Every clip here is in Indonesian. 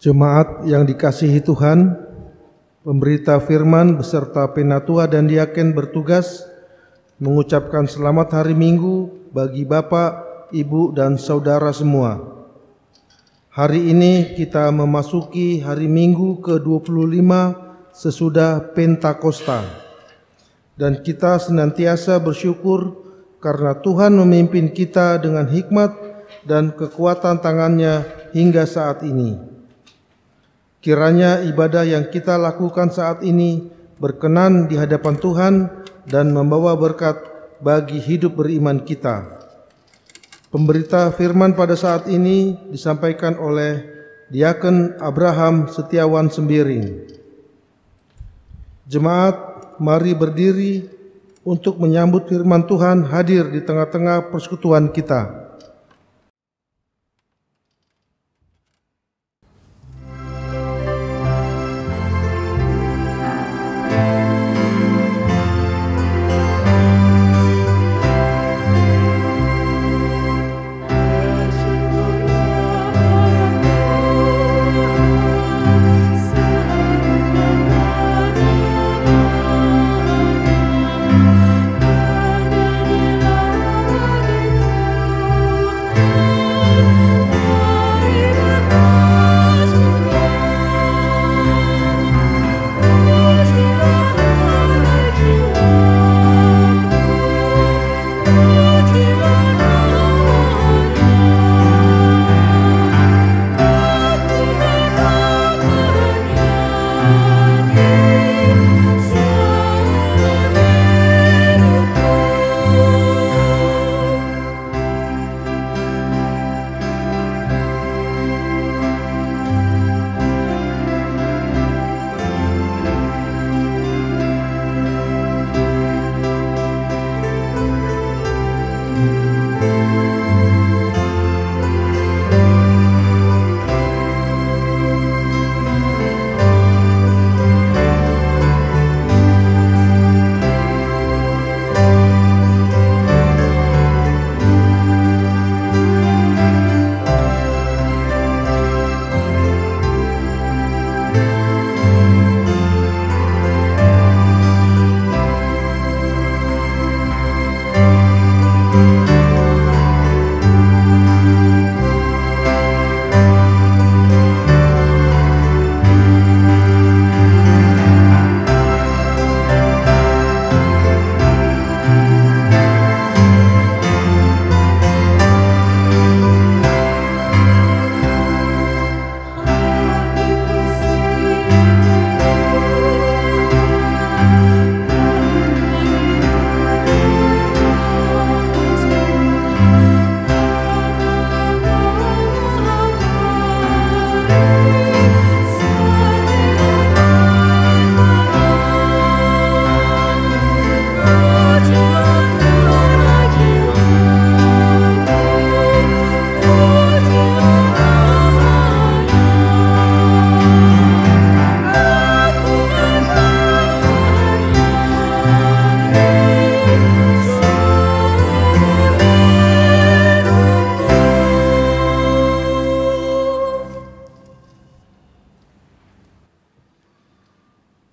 Jemaat yang dikasihi Tuhan, pemberita firman beserta penatua dan diaken bertugas mengucapkan selamat hari Minggu bagi Bapak, Ibu, dan Saudara semua. Hari ini kita memasuki hari Minggu ke-25 sesudah Pentakosta, dan kita senantiasa bersyukur karena Tuhan memimpin kita dengan hikmat dan kekuatan tangannya hingga saat ini. Kiranya ibadah yang kita lakukan saat ini berkenan di hadapan Tuhan dan membawa berkat bagi hidup beriman kita. Pemberita firman pada saat ini disampaikan oleh Diaken Abraham Setiawan Sembiring. Jemaat, mari berdiri untuk menyambut firman Tuhan hadir di tengah-tengah persekutuan kita.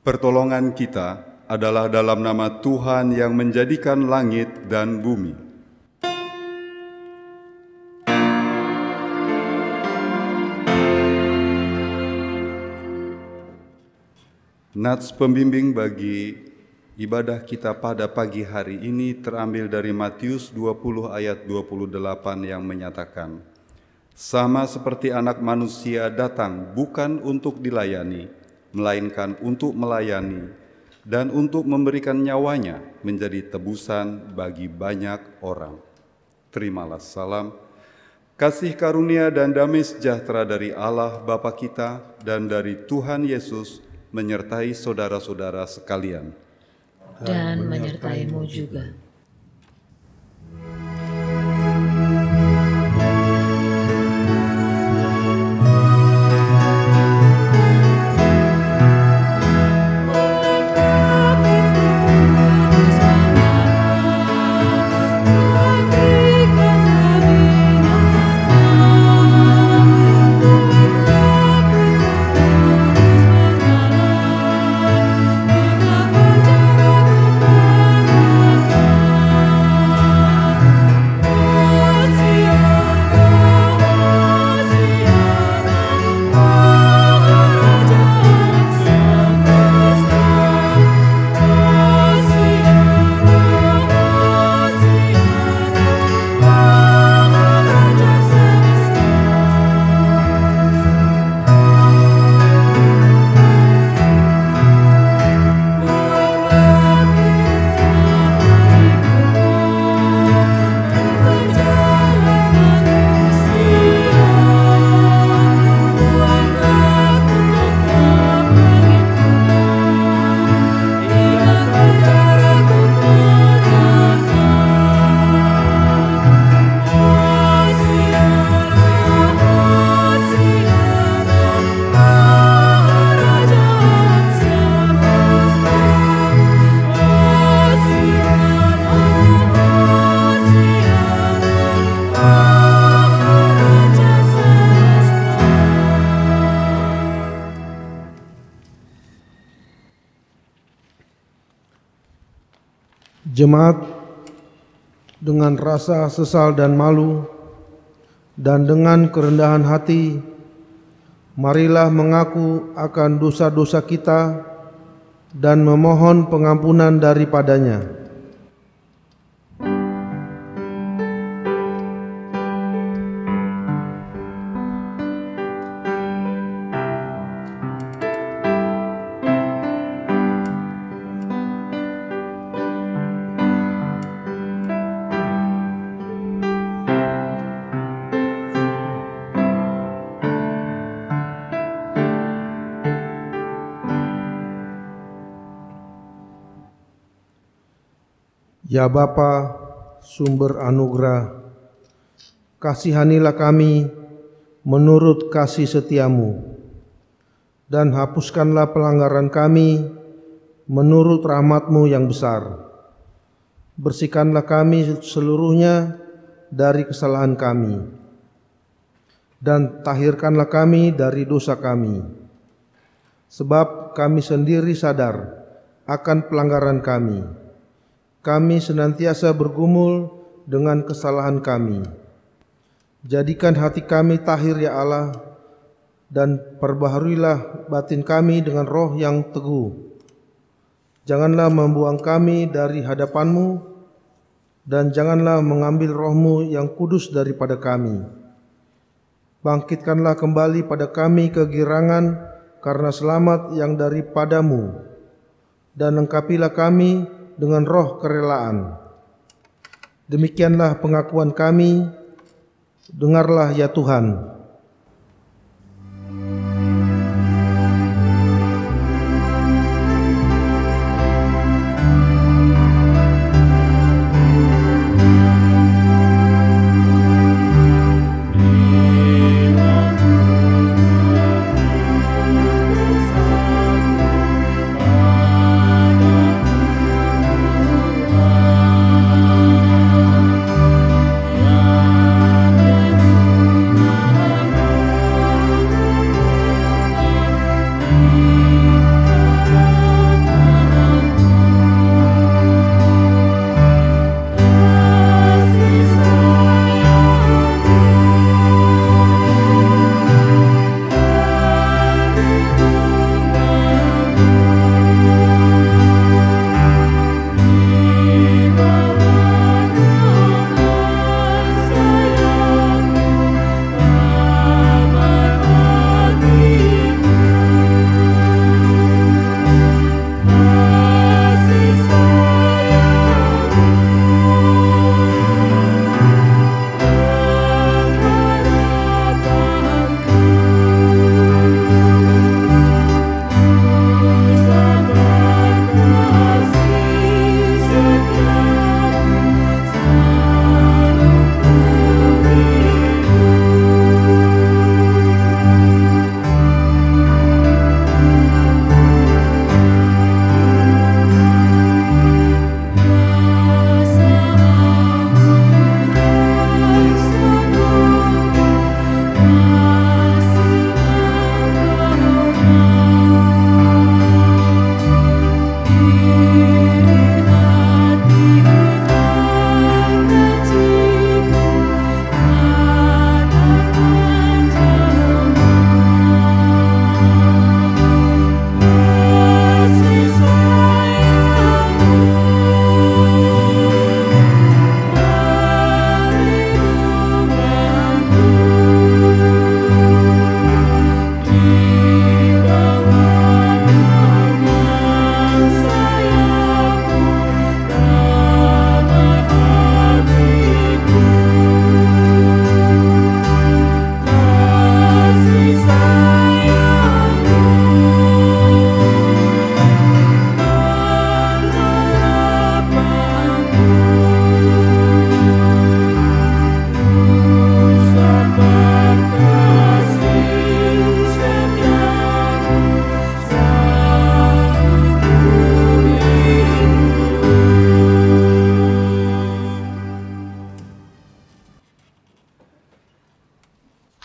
Pertolongan kita adalah dalam nama Tuhan yang menjadikan langit dan bumi. Nats pembimbing bagi ibadah kita pada pagi hari ini terambil dari Matius 20 ayat 28 yang menyatakan, "Sama seperti Anak Manusia datang bukan untuk dilayani, melainkan untuk melayani dan untuk memberikan nyawanya menjadi tebusan bagi banyak orang." Terimalah salam, kasih karunia dan damai sejahtera dari Allah Bapa kita dan dari Tuhan Yesus menyertai saudara-saudara sekalian. Dan menyertaimu juga. Berikan Jemaat dengan rasa sesal dan malu dan dengan kerendahan hati, marilah mengaku akan dosa-dosa kita dan memohon pengampunan daripadanya. Ya Bapa, sumber anugerah, kasihanilah kami menurut kasih setiamu, dan hapuskanlah pelanggaran kami menurut rahmat-Mu yang besar. Bersihkanlah kami seluruhnya dari kesalahan kami, dan tahirkanlah kami dari dosa kami. Sebab kami sendiri sadar akan pelanggaran kami. Kami senantiasa bergumul dengan kesalahan kami. Jadikan hati kami tahir ya Allah, dan perbaharuilah batin kami dengan roh yang teguh. Janganlah membuang kami dari hadapan-Mu, dan janganlah mengambil roh-Mu yang kudus daripada kami. Bangkitkanlah kembali pada kami kegirangan karena selamat yang daripada-Mu, dan lengkapilah kami dengan roh kerelaan. Demikianlah pengakuan kami, dengarlah ya Tuhan.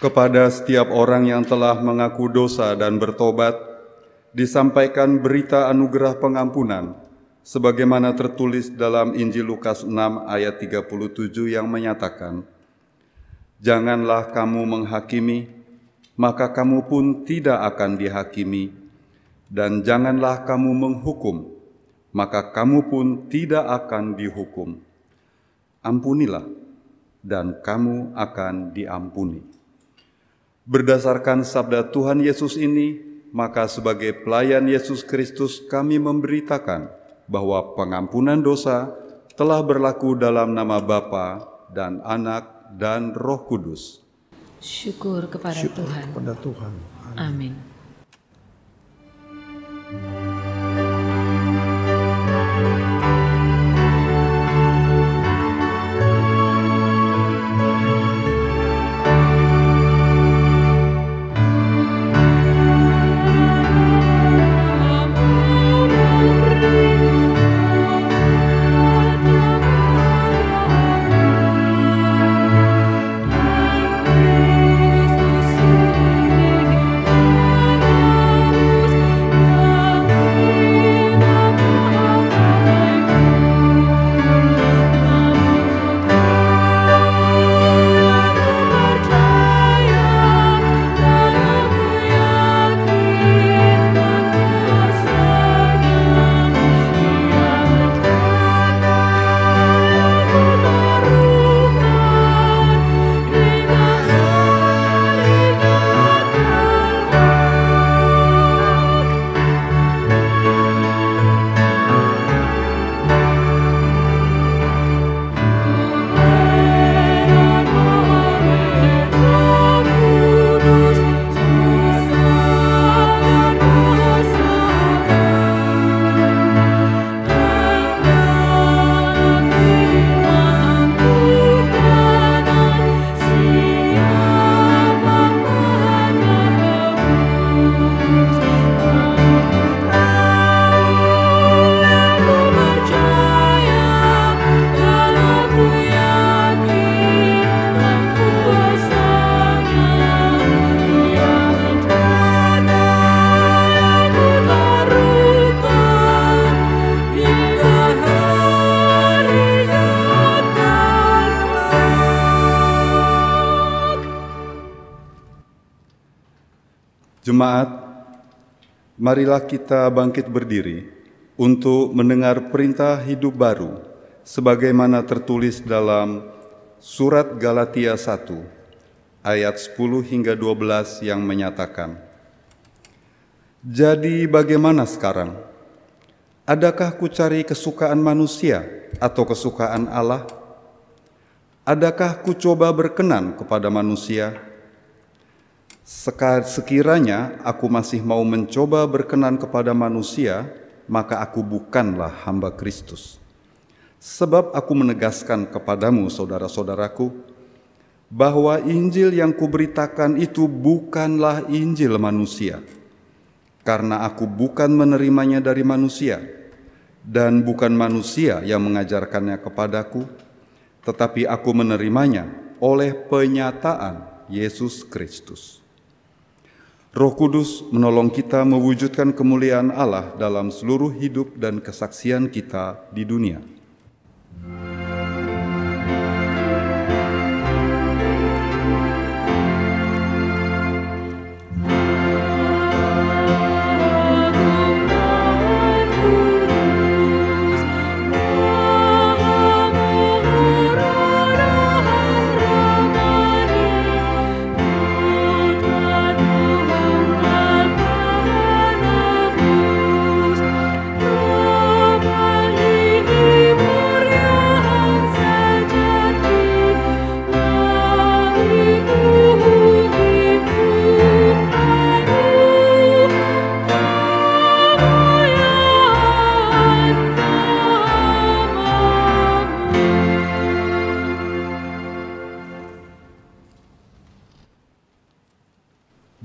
Kepada setiap orang yang telah mengaku dosa dan bertobat, disampaikan berita anugerah pengampunan sebagaimana tertulis dalam Injil Lukas 6 ayat 37 yang menyatakan, "Janganlah kamu menghakimi, maka kamu pun tidak akan dihakimi, dan janganlah kamu menghukum, maka kamu pun tidak akan dihukum. Ampunilah, dan kamu akan diampuni." Berdasarkan sabda Tuhan Yesus ini, maka sebagai pelayan Yesus Kristus kami memberitakan bahwa pengampunan dosa telah berlaku dalam nama Bapa dan Anak dan Roh Kudus. Syukur kepada Tuhan. Kepada Tuhan. Amin. Jemaat, marilah kita bangkit berdiri untuk mendengar perintah hidup baru sebagaimana tertulis dalam surat Galatia 1 ayat 10 hingga 12 yang menyatakan, "Jadi bagaimana sekarang? Adakah kucari kesukaan manusia atau kesukaan Allah? Adakah kucoba berkenan kepada manusia? Sekiranya aku masih mau mencoba berkenan kepada manusia, maka aku bukanlah hamba Kristus. Sebab aku menegaskan kepadamu, saudara-saudaraku, bahwa Injil yang kuberitakan itu bukanlah Injil manusia, karena aku bukan menerimanya dari manusia, dan bukan manusia yang mengajarkannya kepadaku, tetapi aku menerimanya oleh penyataan Yesus Kristus. Roh Kudus menolong kita mewujudkan kemuliaan Allah dalam seluruh hidup dan kesaksian kita di dunia.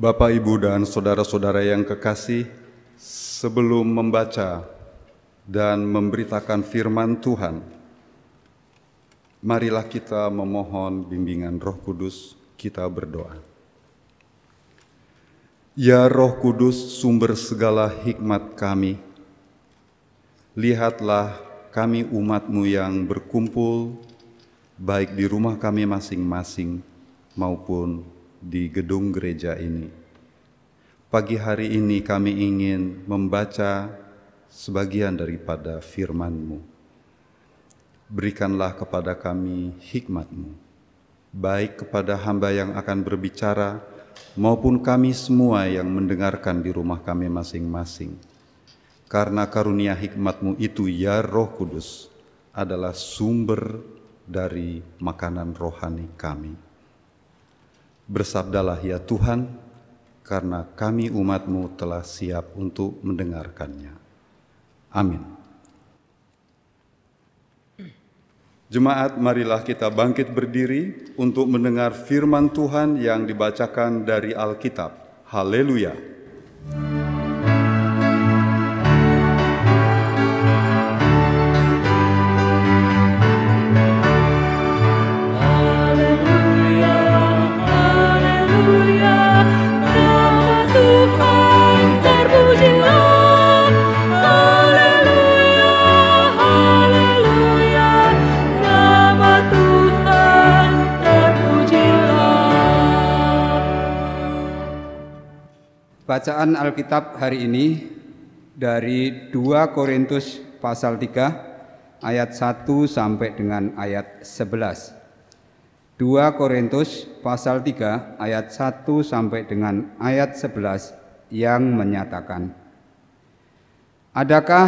Bapak, Ibu, dan saudara-saudara yang kekasih, sebelum membaca dan memberitakan firman Tuhan, marilah kita memohon bimbingan Roh Kudus, kita berdoa. Ya Roh Kudus, sumber segala hikmat kami, lihatlah kami umat-Mu yang berkumpul, baik di rumah kami masing-masing maupun di gedung gereja ini. Pagi hari ini kami ingin membaca sebagian daripada firman-Mu. Berikanlah kepada kami hikmat-Mu, baik kepada hamba yang akan berbicara, maupun kami semua yang mendengarkan di rumah kami masing-masing. Karena karunia hikmat-Mu itu, ya Roh Kudus, adalah sumber dari makanan rohani kami. Bersabdalah ya Tuhan, karena kami umat-Mu telah siap untuk mendengarkannya. Amin. Jemaat, marilah kita bangkit berdiri untuk mendengar firman Tuhan yang dibacakan dari Alkitab. Haleluya! Bacaan Alkitab hari ini dari 2 Korintus pasal 3 ayat 1 sampai dengan ayat 11. 2 Korintus pasal 3 ayat 1 sampai dengan ayat 11 yang menyatakan, adakah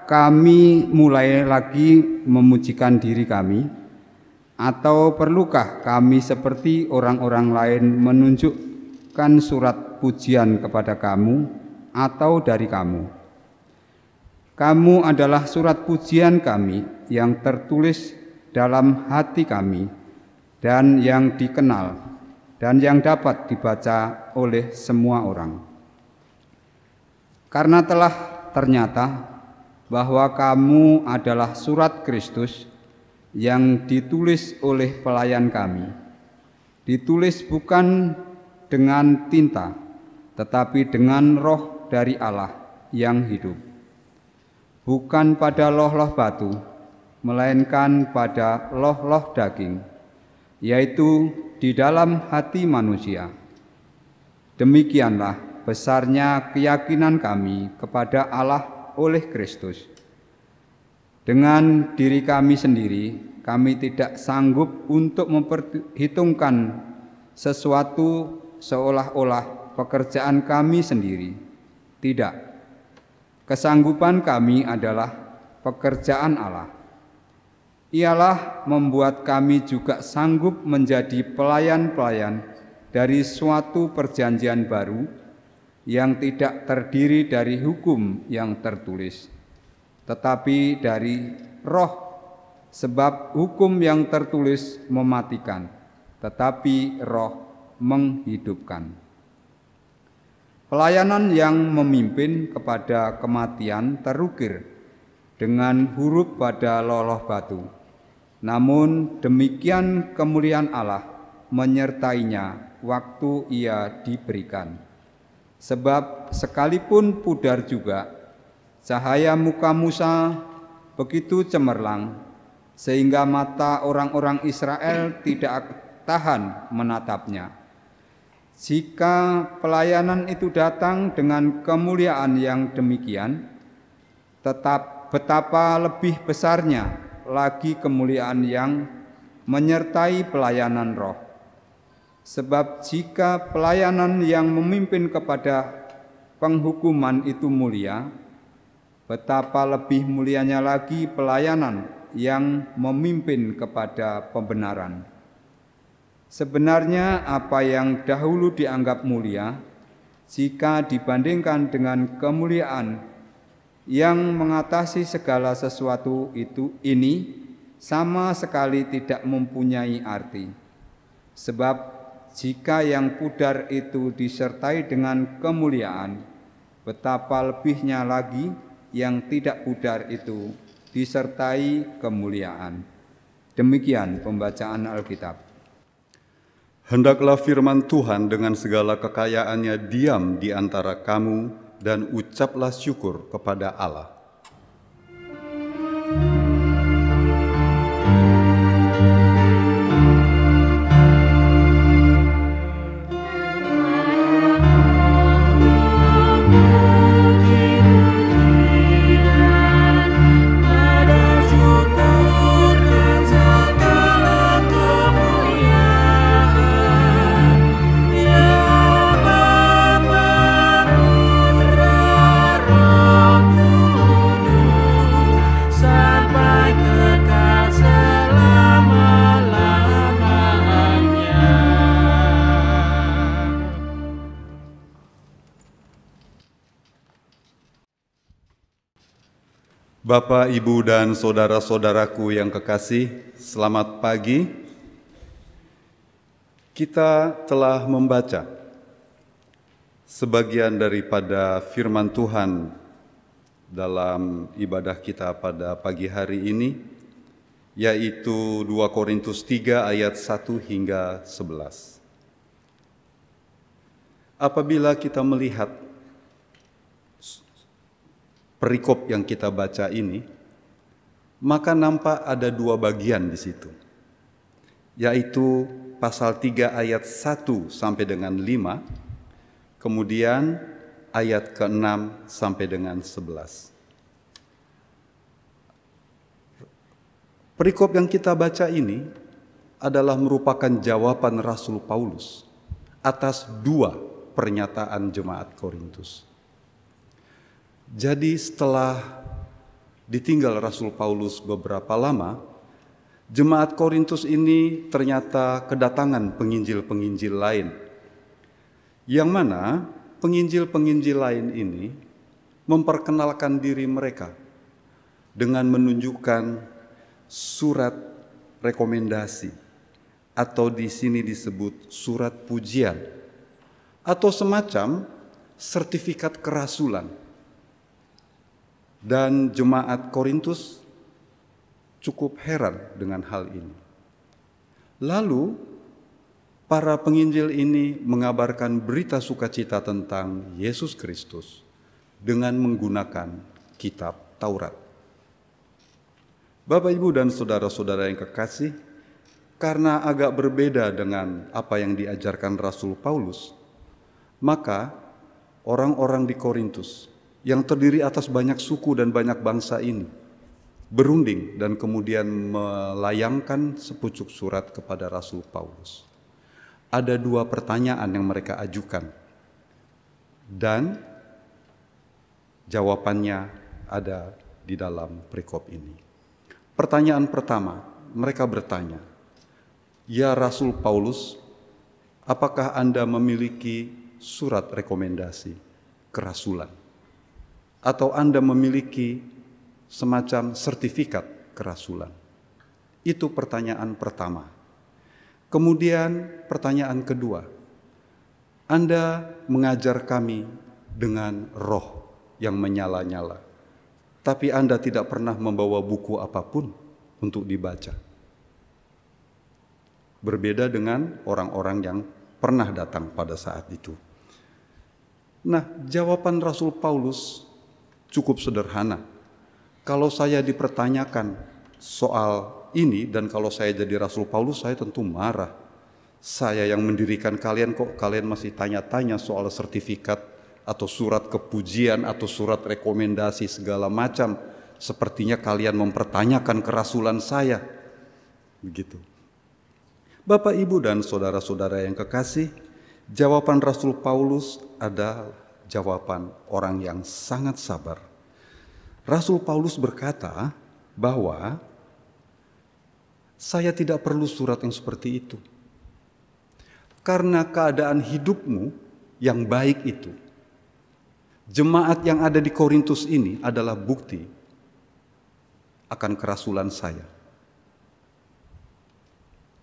kami mulai lagi memujikan diri kami, atau perlukah kami seperti orang-orang lain menunjukkan surat pujian kepada kamu atau dari kamu? Kamu adalah surat pujian kami yang tertulis dalam hati kami dan yang dikenal dan yang dapat dibaca oleh semua orang. Karena telah ternyata bahwa kamu adalah surat Kristus yang ditulis oleh pelayan kami, ditulis bukan dengan tinta, tetapi dengan Roh dari Allah yang hidup, bukan pada loh-loh batu, melainkan pada loh-loh daging, yaitu di dalam hati manusia. Demikianlah besarnya keyakinan kami kepada Allah oleh Kristus. Dengan diri kami sendiri, kami tidak sanggup untuk memperhitungkan sesuatu seolah-olah pekerjaan kami sendiri. Tidak. Kesanggupan kami adalah pekerjaan Allah. Ialah membuat kami juga sanggup menjadi pelayan-pelayan dari suatu perjanjian baru yang tidak terdiri dari hukum yang tertulis, tetapi dari Roh, sebab hukum yang tertulis mematikan, tetapi Roh menghidupkan. Pelayanan yang memimpin kepada kematian terukir dengan huruf pada loh-loh batu. Namun demikian kemuliaan Allah menyertainya waktu ia diberikan. Sebab sekalipun pudar juga, cahaya muka Musa begitu cemerlang, sehingga mata orang-orang Israel tidak tahan menatapnya. Jika pelayanan itu datang dengan kemuliaan yang demikian, tetap betapa lebih besarnya lagi kemuliaan yang menyertai pelayanan Roh. Sebab jika pelayanan yang memimpin kepada penghukuman itu mulia, betapa lebih mulianya lagi pelayanan yang memimpin kepada pembenaran. Sebenarnya apa yang dahulu dianggap mulia, jika dibandingkan dengan kemuliaan yang mengatasi segala sesuatu ini sama sekali tidak mempunyai arti. Sebab jika yang pudar itu disertai dengan kemuliaan, betapa lebihnya lagi yang tidak pudar itu disertai kemuliaan. Demikian pembacaan Alkitab. Hendaklah firman Tuhan dengan segala kekayaannya diam di antara kamu, dan ucaplah syukur kepada Allah. Bapak, Ibu, dan saudara-saudaraku yang kekasih, selamat pagi. Kita telah membaca sebagian daripada firman Tuhan dalam ibadah kita pada pagi hari ini, yaitu 2 Korintus 3 ayat 1 hingga 11. Apabila kita melihat perikop yang kita baca ini, maka nampak ada dua bagian di situ, yaitu pasal 3 ayat 1 sampai dengan 5, kemudian ayat ke-6 sampai dengan 11. Perikop yang kita baca ini adalah merupakan jawaban Rasul Paulus atas dua pernyataan jemaat Korintus. Jadi setelah ditinggal Rasul Paulus beberapa lama, jemaat Korintus ini ternyata kedatangan penginjil-penginjil lain. Yang mana penginjil-penginjil lain ini memperkenalkan diri mereka dengan menunjukkan surat rekomendasi, atau di sini disebut surat pujian, atau semacam sertifikat kerasulan. Dan jemaat Korintus cukup heran dengan hal ini. Lalu para penginjil ini mengabarkan berita sukacita tentang Yesus Kristus dengan menggunakan kitab Taurat. Bapak, Ibu, dan saudara-saudara yang kekasih, karena agak berbeda dengan apa yang diajarkan Rasul Paulus, maka orang-orang di Korintus yang terdiri atas banyak suku dan banyak bangsa ini berunding dan kemudian melayangkan sepucuk surat kepada Rasul Paulus. Ada dua pertanyaan yang mereka ajukan, dan jawabannya ada di dalam perikop ini. Pertanyaan pertama, mereka bertanya, "Ya Rasul Paulus, apakah Anda memiliki surat rekomendasi kerasulan? Atau Anda memiliki semacam sertifikat kerasulan?" Itu pertanyaan pertama. Kemudian pertanyaan kedua, "Anda mengajar kami dengan roh yang menyala-nyala, tapi Anda tidak pernah membawa buku apapun untuk dibaca." Berbeda dengan orang-orang yang pernah datang pada saat itu. Nah, jawaban Rasul Paulus cukup sederhana. Kalau saya dipertanyakan soal ini, dan kalau saya jadi Rasul Paulus, saya tentu marah. Saya yang mendirikan kalian, kok kalian masih tanya-tanya soal sertifikat atau surat kepujian atau surat rekomendasi segala macam. Sepertinya kalian mempertanyakan kerasulan saya. Begitu. Bapak, Ibu, dan saudara-saudara yang kekasih, jawaban Rasul Paulus adalah jawaban orang yang sangat sabar. Rasul Paulus berkata bahwa saya tidak perlu surat yang seperti itu, karena keadaan hidupmu yang baik itu, jemaat yang ada di Korintus ini adalah bukti akan kerasulan saya.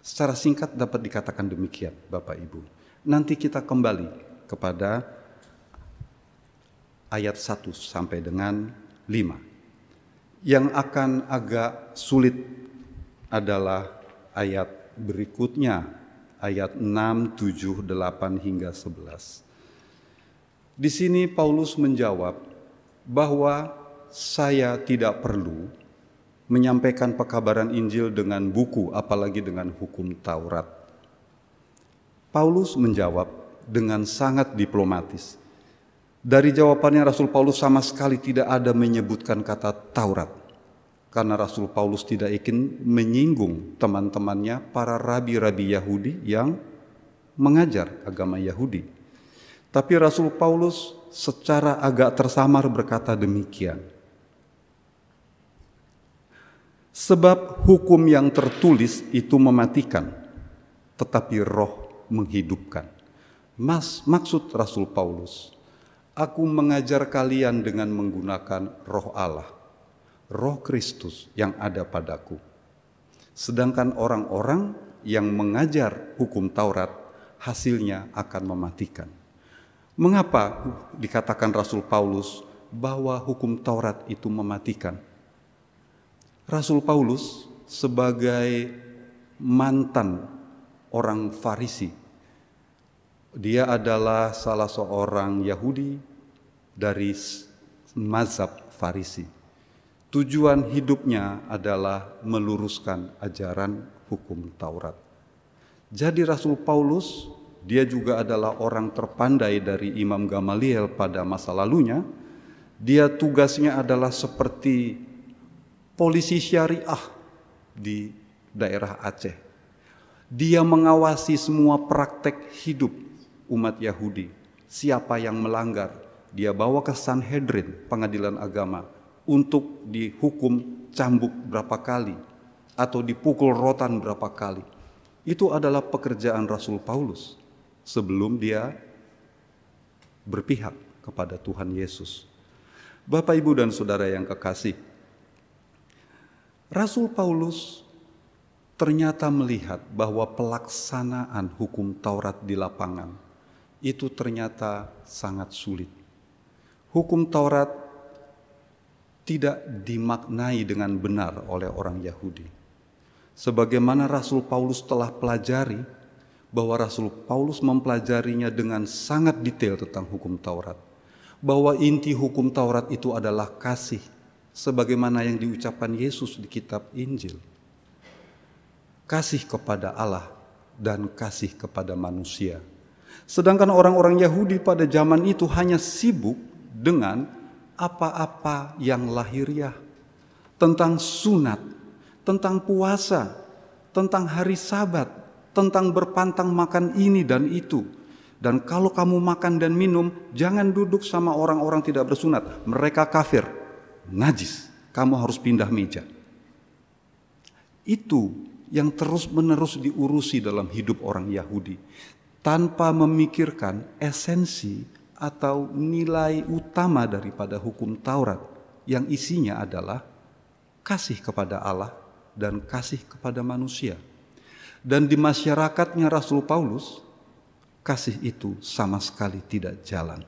Secara singkat dapat dikatakan demikian, Bapak Ibu. Nanti kita kembali kepada ayat 1 sampai dengan 5. Yang akan agak sulit adalah ayat berikutnya, ayat 6, 7, 8 hingga 11. Di sini Paulus menjawab bahwa saya tidak perlu menyampaikan pekabaran Injil dengan buku, apalagi dengan hukum Taurat. Paulus menjawab dengan sangat diplomatis. Dari jawabannya Rasul Paulus sama sekali tidak ada menyebutkan kata Taurat, karena Rasul Paulus tidak ingin menyinggung teman-temannya para rabi-rabi Yahudi yang mengajar agama Yahudi. Tapi Rasul Paulus secara agak tersamar berkata demikian, "Sebab hukum yang tertulis itu mematikan, tetapi roh menghidupkan." Maksud Rasul Paulus, aku mengajar kalian dengan menggunakan roh Allah. Roh Kristus yang ada padaku. Sedangkan orang-orang yang mengajar hukum Taurat hasilnya akan mematikan. Mengapa dikatakan Rasul Paulus bahwa hukum Taurat itu mematikan? Rasul Paulus sebagai mantan orang Farisi, dia adalah salah seorang Yahudi dari mazhab Farisi. Tujuan hidupnya adalah meluruskan ajaran hukum Taurat. Jadi Rasul Paulus, dia juga adalah orang terpandai dari Imam Gamaliel pada masa lalunya. Dia tugasnya adalah seperti polisi syariah di daerah Aceh. Dia mengawasi semua praktek hidup umat Yahudi. Siapa yang melanggar, dia bawa ke Sanhedrin, pengadilan agama, untuk dihukum cambuk berapa kali atau dipukul rotan berapa kali. Itu adalah pekerjaan Rasul Paulus sebelum dia berpihak kepada Tuhan Yesus. Bapak, Ibu, dan Saudara yang kekasih, Rasul Paulus ternyata melihat bahwa pelaksanaan hukum Taurat di lapangan itu ternyata sangat sulit. Hukum Taurat tidak dimaknai dengan benar oleh orang Yahudi. Sebagaimana Rasul Paulus telah pelajari, bahwa Rasul Paulus mempelajarinya dengan sangat detail tentang hukum Taurat. Bahwa inti hukum Taurat itu adalah kasih, sebagaimana yang diucapkan Yesus di kitab Injil. Kasih kepada Allah dan kasih kepada manusia. Sedangkan orang-orang Yahudi pada zaman itu hanya sibuk dengan apa-apa yang lahiriah, tentang sunat, tentang puasa, tentang hari Sabat, tentang berpantang makan ini dan itu. Dan kalau kamu makan dan minum, jangan duduk sama orang-orang tidak bersunat, mereka kafir, najis, kamu harus pindah meja. Itu yang terus-menerus diurusi dalam hidup orang Yahudi, tanpa memikirkan esensi atau nilai utama daripada hukum Taurat, yang isinya adalah kasih kepada Allah dan kasih kepada manusia. Dan di masyarakatnya Rasul Paulus, kasih itu sama sekali tidak jalan.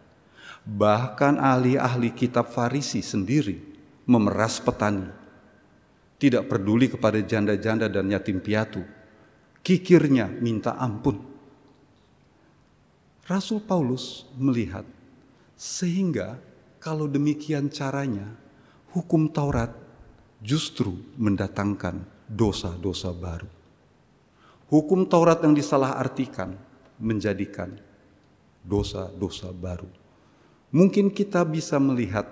Bahkan ahli-ahli kitab Farisi sendiri memeras petani, tidak peduli kepada janda-janda dan yatim piatu, kikirnya minta ampun. Rasul Paulus melihat, sehingga kalau demikian caranya, hukum Taurat justru mendatangkan dosa-dosa baru. Hukum Taurat yang disalahartikan menjadikan dosa-dosa baru. Mungkin kita bisa melihat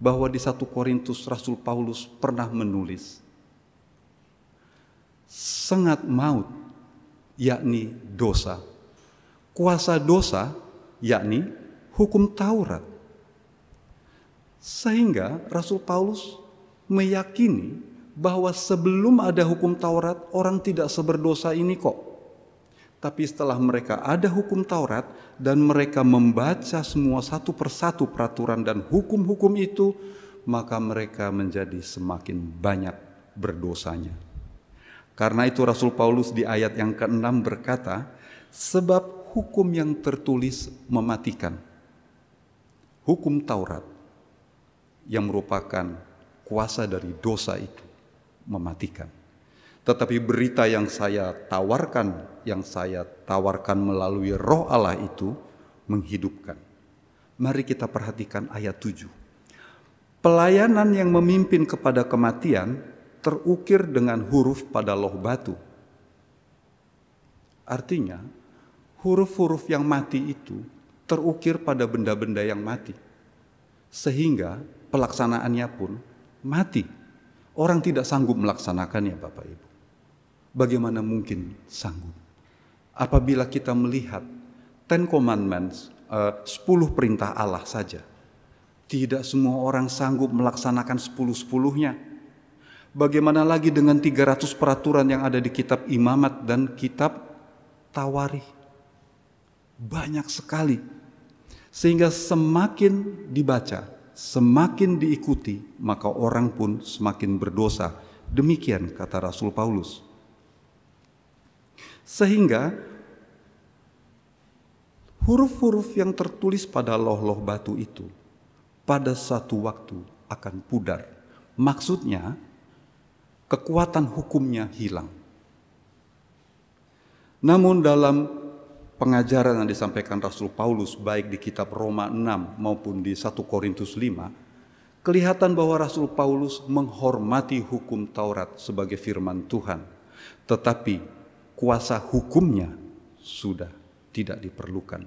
bahwa di 1 Korintus Rasul Paulus pernah menulis, sengat maut, yakni dosa. Kuasa dosa, yakni hukum Taurat. Sehingga Rasul Paulus meyakini bahwa sebelum ada hukum Taurat, orang tidak seberdosa ini kok. Tapi setelah mereka ada hukum Taurat dan mereka membaca semua satu persatu peraturan dan hukum-hukum itu, maka mereka menjadi semakin banyak berdosanya. Karena itu Rasul Paulus di ayat yang ke-6 berkata, sebab hukum yang tertulis mematikan. Hukum Taurat yang merupakan kuasa dari dosa itu mematikan. Tetapi berita yang saya tawarkan melalui Roh Allah itu menghidupkan. Mari kita perhatikan ayat 7. Pelayanan yang memimpin kepada kematian terukir dengan huruf pada loh batu. Artinya, huruf-huruf yang mati itu terukir pada benda-benda yang mati. Sehingga pelaksanaannya pun mati. Orang tidak sanggup melaksanakannya, Bapak Ibu. Bagaimana mungkin sanggup? Apabila kita melihat 10 Commandments, 10 perintah Allah saja. Tidak semua orang sanggup melaksanakan 10-10-nya. Bagaimana lagi dengan 300 peraturan yang ada di kitab Imamat dan kitab Tawarikh? Banyak sekali. Sehingga semakin dibaca, semakin diikuti, maka orang pun semakin berdosa. Demikian kata Rasul Paulus. Sehingga huruf-huruf yang tertulis pada loh-loh batu itu pada suatu waktu akan pudar. Maksudnya, kekuatan hukumnya hilang. Namun dalam pengajaran yang disampaikan Rasul Paulus baik di kitab Roma 6 maupun di 1 Korintus 5, kelihatan bahwa Rasul Paulus menghormati hukum Taurat sebagai firman Tuhan, tetapi kuasa hukumnya sudah tidak diperlukan.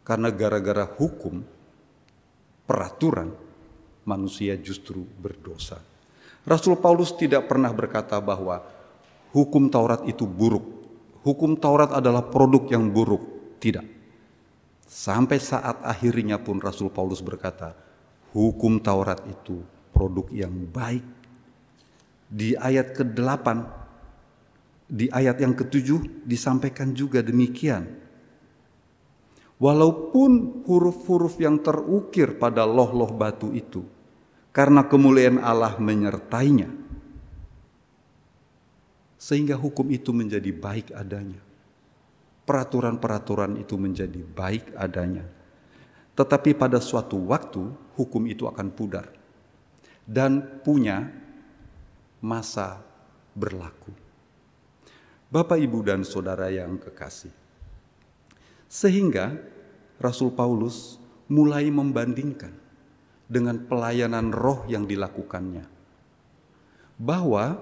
Karena gara-gara hukum, peraturan, manusia justru berdosa. Rasul Paulus tidak pernah berkata bahwa hukum Taurat itu buruk. Hukum Taurat adalah produk yang buruk. Tidak. Sampai saat akhirnya pun Rasul Paulus berkata, hukum Taurat itu produk yang baik. Di ayat ke-8, di ayat yang ke-7 disampaikan juga demikian. Walaupun huruf-huruf yang terukir pada loh-loh batu itu, karena kemuliaan Allah menyertainya, sehingga hukum itu menjadi baik adanya. Peraturan-peraturan itu menjadi baik adanya. Tetapi pada suatu waktu hukum itu akan pudar dan punya masa berlaku. Bapak, Ibu, dan Saudara yang kekasih, sehingga Rasul Paulus mulai membandingkan dengan pelayanan roh yang dilakukannya, bahwa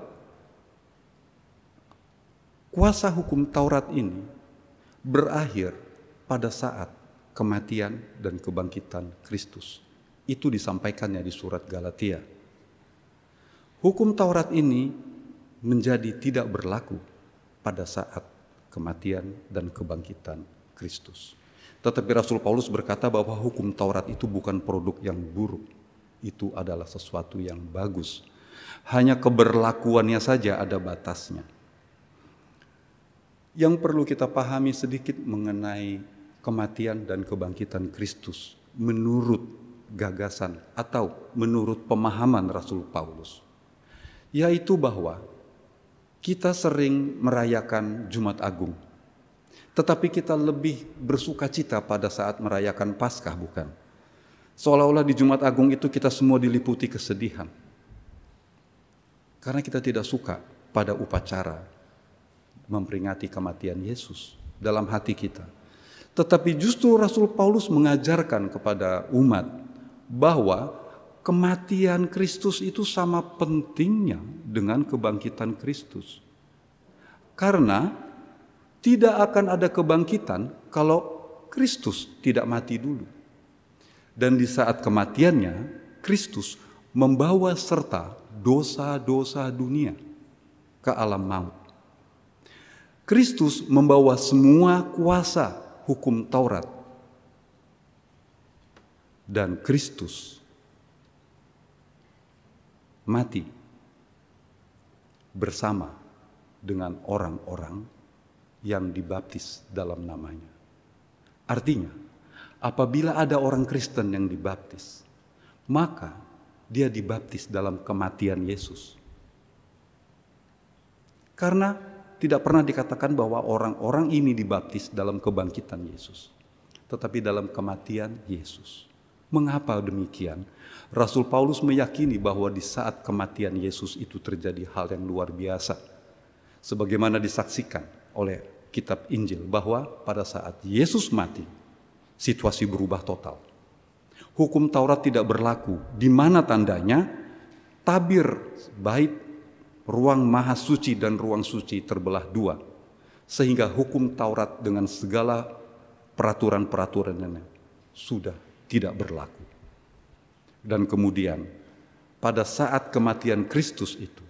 kuasa hukum Taurat ini berakhir pada saat kematian dan kebangkitan Kristus. Itu disampaikannya di surat Galatia. Hukum Taurat ini menjadi tidak berlaku pada saat kematian dan kebangkitan Kristus. Tetapi Rasul Paulus berkata bahwa hukum Taurat itu bukan produk yang buruk. Itu adalah sesuatu yang bagus. Hanya keberlakuannya saja ada batasnya. Yang perlu kita pahami sedikit mengenai kematian dan kebangkitan Kristus menurut gagasan atau menurut pemahaman Rasul Paulus, yaitu bahwa kita sering merayakan Jumat Agung, tetapi kita lebih bersuka cita pada saat merayakan Paskah, bukan? Seolah-olah di Jumat Agung itu kita semua diliputi kesedihan, karena kita tidak suka pada upacara memperingati kematian Yesus dalam hati kita. Tetapi justru Rasul Paulus mengajarkan kepada umat bahwa kematian Kristus itu sama pentingnya dengan kebangkitan Kristus. Karena tidak akan ada kebangkitan kalau Kristus tidak mati dulu. Dan di saat kematiannya, Kristus membawa serta dosa-dosa dunia ke alam maut. Kristus membawa semua kuasa hukum Taurat. Dan Kristus mati bersama dengan orang-orang yang dibaptis dalam namanya. Artinya, apabila ada orang Kristen yang dibaptis, maka dia dibaptis dalam kematian Yesus. Karena tidak pernah dikatakan bahwa orang-orang ini dibaptis dalam kebangkitan Yesus, tetapi dalam kematian Yesus. Mengapa demikian? Rasul Paulus meyakini bahwa di saat kematian Yesus itu terjadi hal yang luar biasa. Sebagaimana disaksikan oleh kitab Injil bahwa pada saat Yesus mati, situasi berubah total. Hukum Taurat tidak berlaku. Di mana tandanya? Tabir bait, ruang maha suci dan ruang suci terbelah dua. Sehingga hukum Taurat dengan segala peraturan-peraturannya sudah tidak berlaku. Dan kemudian pada saat kematian Kristus itu,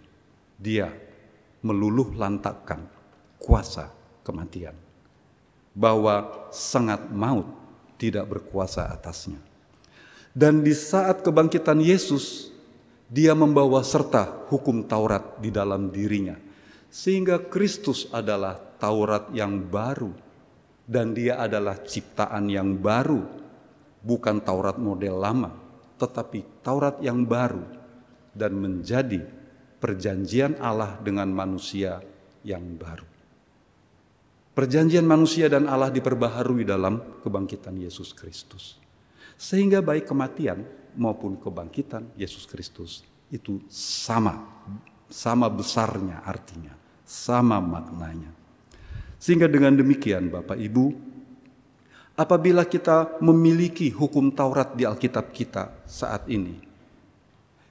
dia meluluh lantakkan kuasa kematian. Bahwa sengat maut tidak berkuasa atasnya. Dan di saat kebangkitan Yesus, dia membawa serta hukum Taurat di dalam dirinya. Sehingga Kristus adalah Taurat yang baru. Dan dia adalah ciptaan yang baru. Bukan Taurat model lama. tetapi Taurat yang baru dan menjadi perjanjian Allah dengan manusia yang baru. Perjanjian manusia dan Allah diperbaharui dalam kebangkitan Yesus Kristus. Sehingga baik kematian maupun kebangkitan Yesus Kristus itu sama besarnya artinya, sama maknanya. Sehingga dengan demikian Bapak Ibu, apabila kita memiliki hukum Taurat di Alkitab kita saat ini,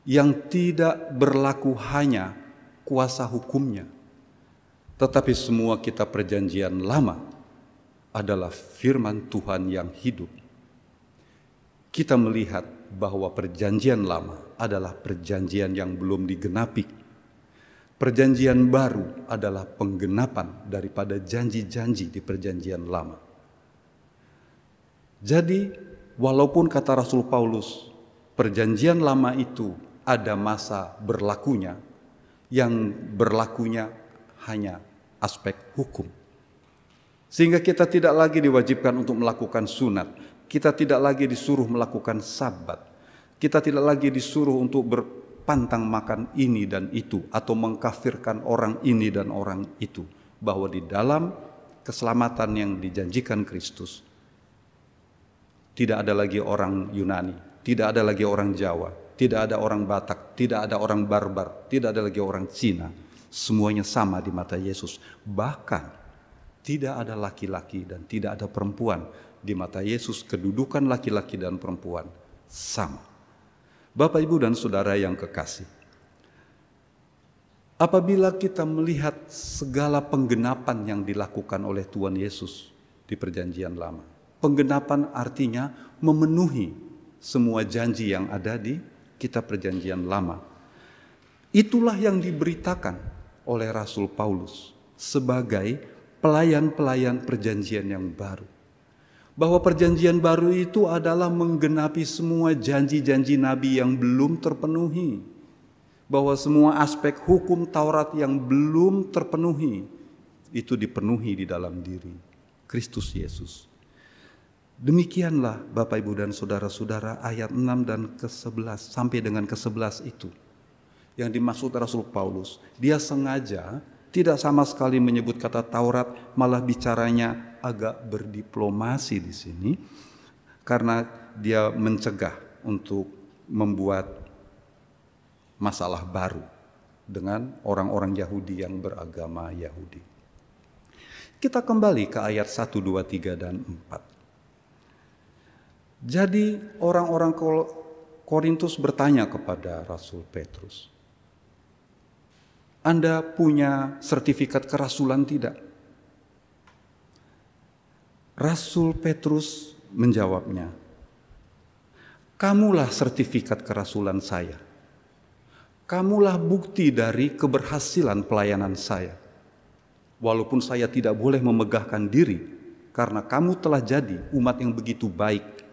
yang tidak berlaku hanya kuasa hukumnya, tetapi semua kitab perjanjian lama adalah firman Tuhan yang hidup. Kita melihat bahwa perjanjian lama adalah perjanjian yang belum digenapi. Perjanjian baru adalah penggenapan daripada janji-janji di perjanjian lama. Jadi, walaupun kata Rasul Paulus, perjanjian lama itu ada masa berlakunya, yang berlakunya hanya aspek hukum. Sehingga kita tidak lagi diwajibkan untuk melakukan sunat, kita tidak lagi disuruh melakukan sabat, kita tidak lagi disuruh untuk berpantang makan ini dan itu, atau mengkafirkan orang ini dan orang itu. Bahwa di dalam keselamatan yang dijanjikan Kristus, tidak ada lagi orang Yunani, tidak ada lagi orang Jawa, tidak ada orang Batak, tidak ada orang Barbar, tidak ada lagi orang Cina. Semuanya sama di mata Yesus. Bahkan tidak ada laki-laki dan tidak ada perempuan. Di mata Yesus kedudukan laki-laki dan perempuan sama. Bapak, Ibu, dan Saudara yang kekasih, apabila kita melihat segala penggenapan yang dilakukan oleh Tuhan Yesus di perjanjian lama, penggenapan artinya memenuhi semua janji yang ada di kitab perjanjian lama. Itulah yang diberitakan oleh Rasul Paulus sebagai pelayan-pelayan perjanjian yang baru. Bahwa perjanjian baru itu adalah menggenapi semua janji-janji Nabi yang belum terpenuhi. Bahwa semua aspek hukum Taurat yang belum terpenuhi, itu dipenuhi di dalam diri Kristus Yesus. Demikianlah Bapak, Ibu, dan Saudara-saudara ayat 6 dan ke-11 sampai dengan ke-11 itu. Yang dimaksud Rasul Paulus, dia sengaja tidak sama sekali menyebut kata Taurat, malah bicaranya agak berdiplomasi di sini, karena dia mencegah untuk membuat masalah baru dengan orang-orang Yahudi yang beragama Yahudi. Kita kembali ke ayat 1, 2, 3, dan 4. Jadi orang-orang Korintus bertanya kepada Rasul Petrus, Anda punya sertifikat kerasulan tidak? Rasul Petrus menjawabnya, kamulah sertifikat kerasulan saya. Kamulah bukti dari keberhasilan pelayanan saya. Walaupun saya tidak boleh memegahkan diri, karena kamu telah jadi umat yang begitu baik,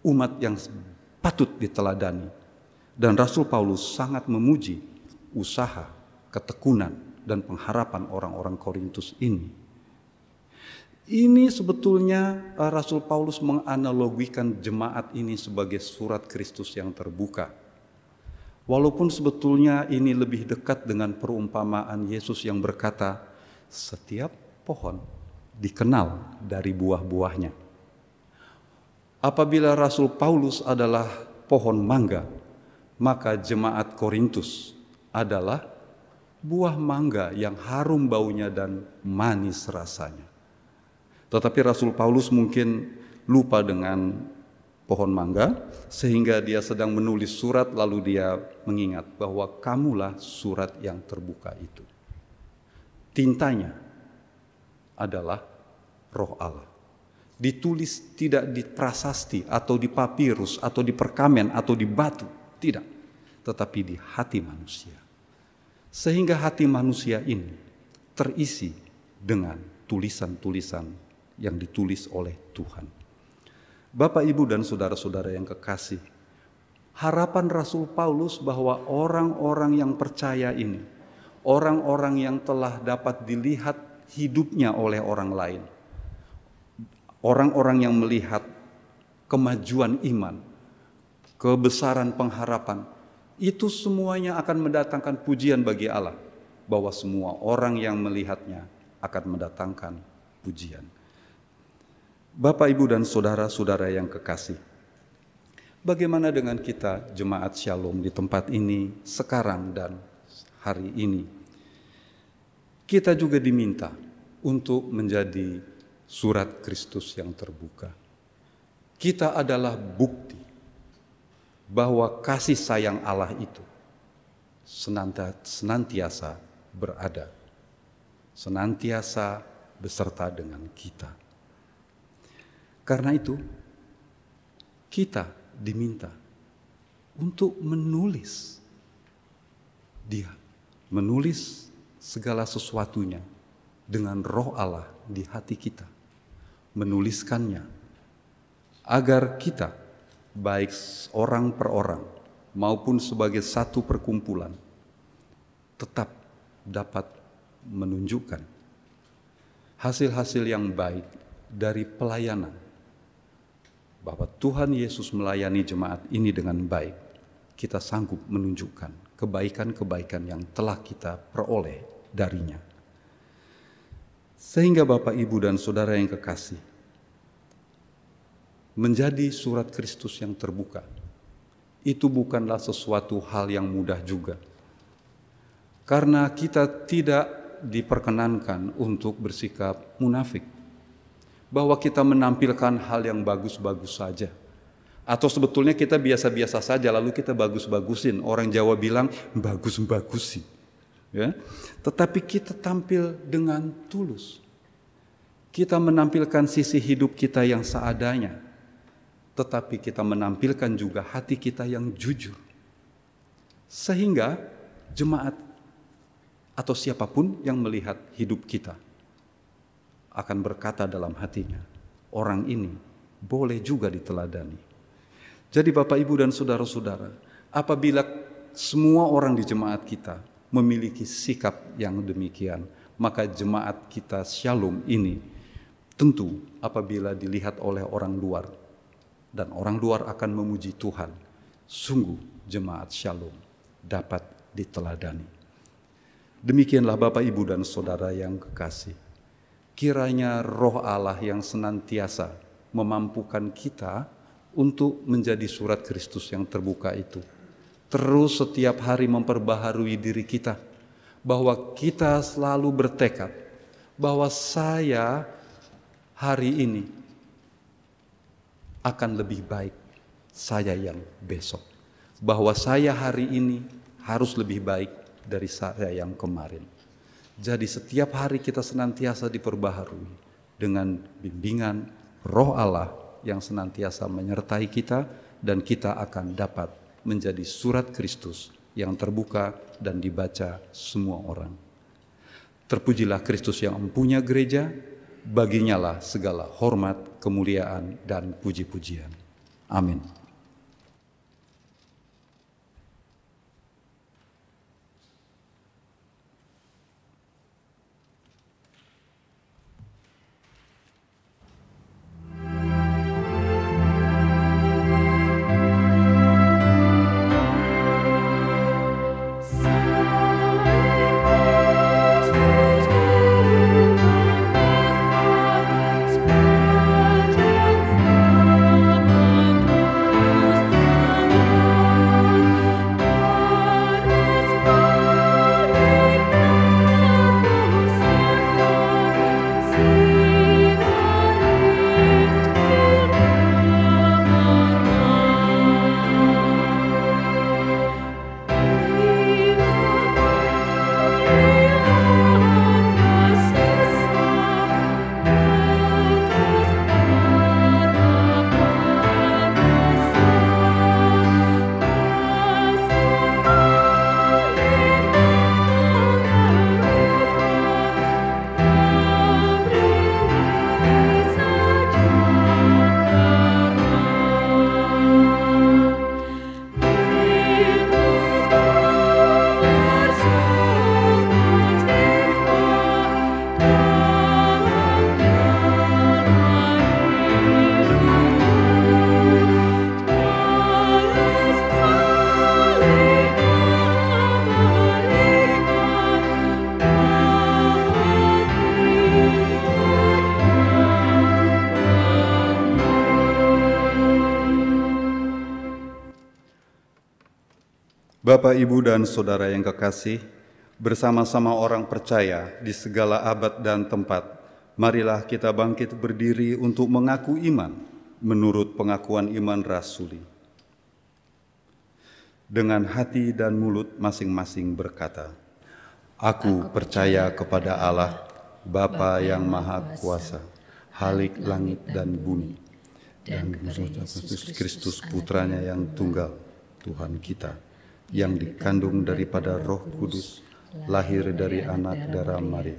umat yang patut diteladani. Dan Rasul Paulus sangat memuji usaha, ketekunan, dan pengharapan orang-orang Korintus ini. Ini sebetulnya Rasul Paulus menganalogikan jemaat ini sebagai surat Kristus yang terbuka. Walaupun sebetulnya ini lebih dekat dengan perumpamaan Yesus yang berkata, setiap pohon dikenal dari buah-buahnya. Apabila Rasul Paulus adalah pohon mangga, maka jemaat Korintus adalah buah mangga yang harum baunya dan manis rasanya. Tetapi Rasul Paulus mungkin lupa dengan pohon mangga, sehingga dia sedang menulis surat, lalu dia mengingat bahwa kamulah surat yang terbuka itu. Tintanya adalah Roh Allah. Ditulis tidak di prasasti atau di papirus atau di perkamen atau di batu, tidak, tetapi di hati manusia. Sehingga hati manusia ini terisi dengan tulisan-tulisan yang ditulis oleh Tuhan. Bapak, Ibu, dan saudara-saudara yang kekasih, harapan Rasul Paulus bahwa orang-orang yang percaya ini, orang-orang yang telah dapat dilihat hidupnya oleh orang lain, orang-orang yang melihat kemajuan iman, kebesaran pengharapan, itu semuanya akan mendatangkan pujian bagi Allah, bahwa semua orang yang melihatnya akan mendatangkan pujian. Bapak, Ibu, dan saudara-saudara yang kekasih, bagaimana dengan kita jemaat Shalom di tempat ini sekarang dan hari ini? Kita juga diminta untuk menjadi surat Kristus yang terbuka. Kita adalah bukti bahwa kasih sayang Allah itu senantiasa berada, senantiasa beserta dengan kita. Karena itu, kita diminta untuk menulis segala sesuatunya dengan Roh Allah di hati kita, menuliskannya agar kita, baik orang per orang maupun sebagai satu perkumpulan, tetap dapat menunjukkan hasil-hasil yang baik dari pelayanan, bahwa Tuhan Yesus melayani jemaat ini dengan baik. Kita sanggup menunjukkan kebaikan-kebaikan yang telah kita peroleh darinya. Sehingga Bapak, Ibu, dan saudara yang kekasih, menjadi surat Kristus yang terbuka itu bukanlah sesuatu hal yang mudah juga. Karena kita tidak diperkenankan untuk bersikap munafik, bahwa kita menampilkan hal yang bagus-bagus saja, atau sebetulnya kita biasa-biasa saja lalu kita bagus-bagusin. Orang Jawa bilang bagus-bagusin, ya. Tetapi kita tampil dengan tulus. Kita menampilkan sisi hidup kita yang seadanya, tetapi kita menampilkan juga hati kita yang jujur, sehingga jemaat atau siapapun yang melihat hidup kita akan berkata dalam hatinya, orang ini boleh juga diteladani. Jadi Bapak, Ibu, dan saudara-saudara, apabila semua orang di jemaat kita memiliki sikap yang demikian, maka jemaat kita Shalom ini tentu apabila dilihat oleh orang luar, dan orang luar akan memuji Tuhan, sungguh jemaat Shalom dapat diteladani. Demikianlah Bapak, Ibu, dan saudara yang kekasih, kiranya Roh Allah yang senantiasa memampukan kita untuk menjadi surat Kristus yang terbuka itu terus setiap hari memperbaharui diri kita, bahwa kita selalu bertekad bahwa saya hari ini akan lebih baik saya yang besok, bahwa saya hari ini harus lebih baik dari saya yang kemarin. Jadi setiap hari kita senantiasa diperbaharui dengan bimbingan Roh Allah yang senantiasa menyertai kita, dan kita akan dapat menjadi surat Kristus yang terbuka dan dibaca semua orang. Terpujilah Kristus yang empunya gereja, baginya lah segala hormat, kemuliaan, dan puji-pujian. Amin. Sepanjang zaman Bapak, Ibu, dan Saudara yang kekasih, bersama-sama orang percaya di segala abad dan tempat, marilah kita bangkit berdiri untuk mengaku iman menurut pengakuan iman rasuli. Dengan hati dan mulut masing-masing berkata, Aku percaya kepada Allah, Bapa yang Maha Kuasa, Halik langit dan bumi, dan Yesus Kristus Putranya yang tunggal, Tuhan kita, yang dikandung daripada Roh Kudus, lahir dari anak darah Maria,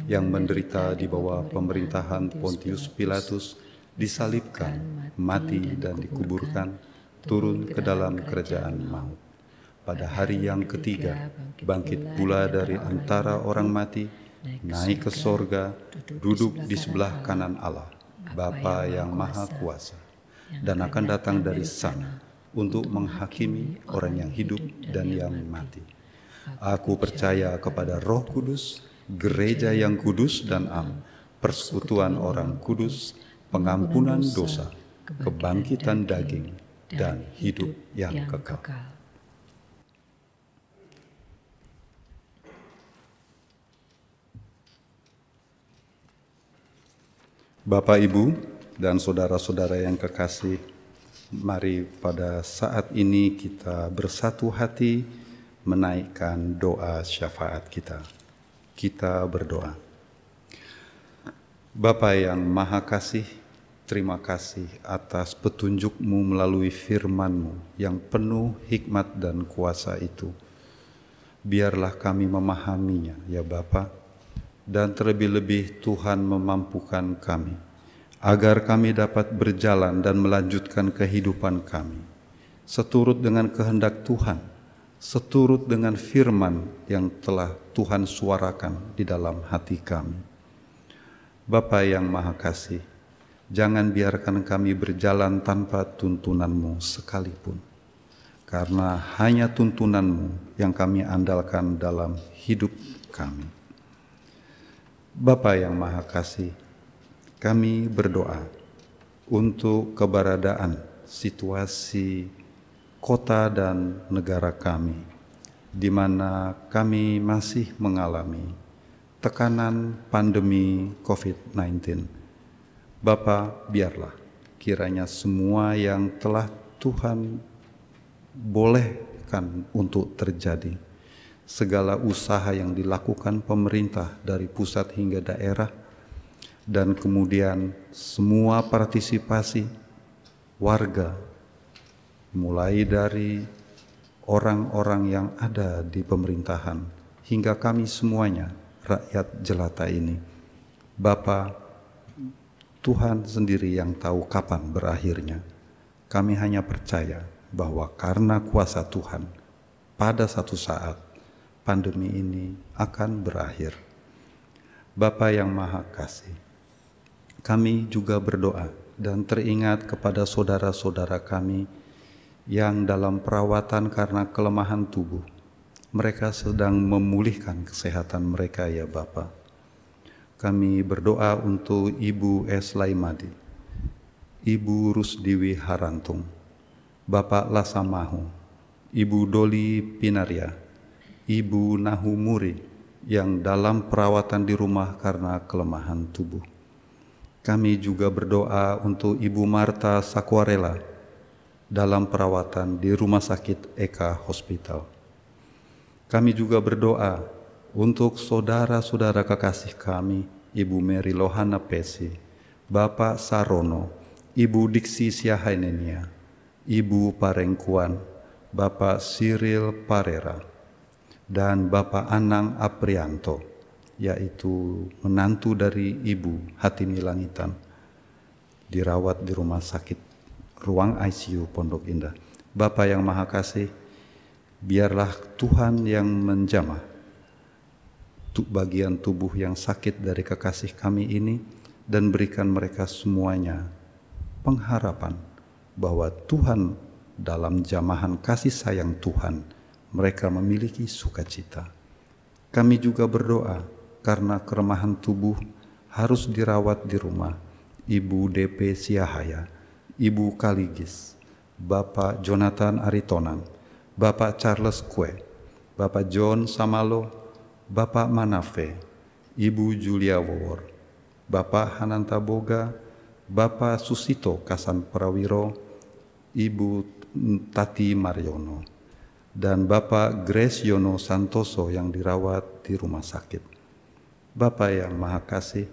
yang menderita di bawah pemerintahan Pontius Pilatus, disalibkan, mati dan dikuburkan, turun ke dalam kerajaan maut. Pada hari yang ketiga, bangkit pula dari antara orang mati, naik ke sorga, duduk di sebelah kanan Allah, Bapa yang Maha Kuasa, dan akan datang dari sana untuk menghakimi orang yang hidup dan yang mati. Aku percaya kepada Roh Kudus, gereja yang kudus dan am, persekutuan orang kudus, pengampunan dosa, kebangkitan daging, dan hidup yang kekal. Bapak, Ibu, dan saudara-saudara yang kekasih, mari pada saat ini kita bersatu hati menaikkan doa syafaat kita. Kita berdoa. Bapa yang Maha Kasih, terima kasih atas petunjuk-Mu melalui firman-Mu yang penuh hikmat dan kuasa itu. Biarlah kami memahaminya, ya Bapa, dan terlebih-lebih Tuhan memampukan kami, agar kami dapat berjalan dan melanjutkan kehidupan kami, seturut dengan kehendak Tuhan, seturut dengan firman yang telah Tuhan suarakan di dalam hati kami. Bapa yang Maha Kasih, jangan biarkan kami berjalan tanpa tuntunan-Mu sekalipun, karena hanya tuntunan-Mu yang kami andalkan dalam hidup kami. Bapa yang Maha Kasih, kami berdoa untuk keberadaan situasi kota dan negara kami, di mana kami masih mengalami tekanan pandemi COVID-19. Bapa, biarlah kiranya semua yang telah Tuhan bolehkan untuk terjadi, segala usaha yang dilakukan pemerintah dari pusat hingga daerah, dan kemudian semua partisipasi warga, mulai dari orang-orang yang ada di pemerintahan hingga kami semuanya, rakyat jelata ini. Bapa, Tuhan sendiri yang tahu kapan berakhirnya. Kami hanya percaya bahwa karena kuasa Tuhan, pada satu saat pandemi ini akan berakhir. Bapa yang Maha Kasih, kami juga berdoa dan teringat kepada saudara-saudara kami yang dalam perawatan karena kelemahan tubuh. Mereka sedang memulihkan kesehatan mereka, ya Bapa. Kami berdoa untuk Ibu S. Laimadi, Ibu Rusdiwi Harantung, Bapak Lasamahu, Ibu Doli Pinaria, Ibu Nahumuri yang dalam perawatan di rumah karena kelemahan tubuh. Kami juga berdoa untuk Ibu Marta Sakwarela dalam perawatan di Rumah Sakit Eka Hospital. Kami juga berdoa untuk saudara-saudara kekasih kami, Ibu Mary Lohana Pesi, Bapak Sarono, Ibu Diksi Siahainenia, Ibu Parengkuan, Bapak Cyril Parera, dan Bapak Anang Aprianto, yaitu menantu dari Ibu Hatimi Langitan, dirawat di rumah sakit ruang ICU Pondok Indah. Bapa yang Maha Kasih, biarlah Tuhan yang menjamah bagian tubuh yang sakit dari kekasih kami ini, dan berikan mereka semuanya pengharapan bahwa Tuhan dalam jamahan kasih sayang Tuhan, mereka memiliki sukacita. Kami juga berdoa karena kelemahan tubuh harus dirawat di rumah Ibu DP Siahaya, Ibu Kaligis, Bapak Jonathan Aritonang, Bapak Charles Kue, Bapak John Samalo, Bapak Manafe, Ibu Julia Wawor, Bapak Hananta Boga, Bapak Susito Kasan Prawiro, Ibu Tati Mariono, dan Bapak Grace Yono Santoso yang dirawat di rumah sakit. Bapak yang Maha Kasih,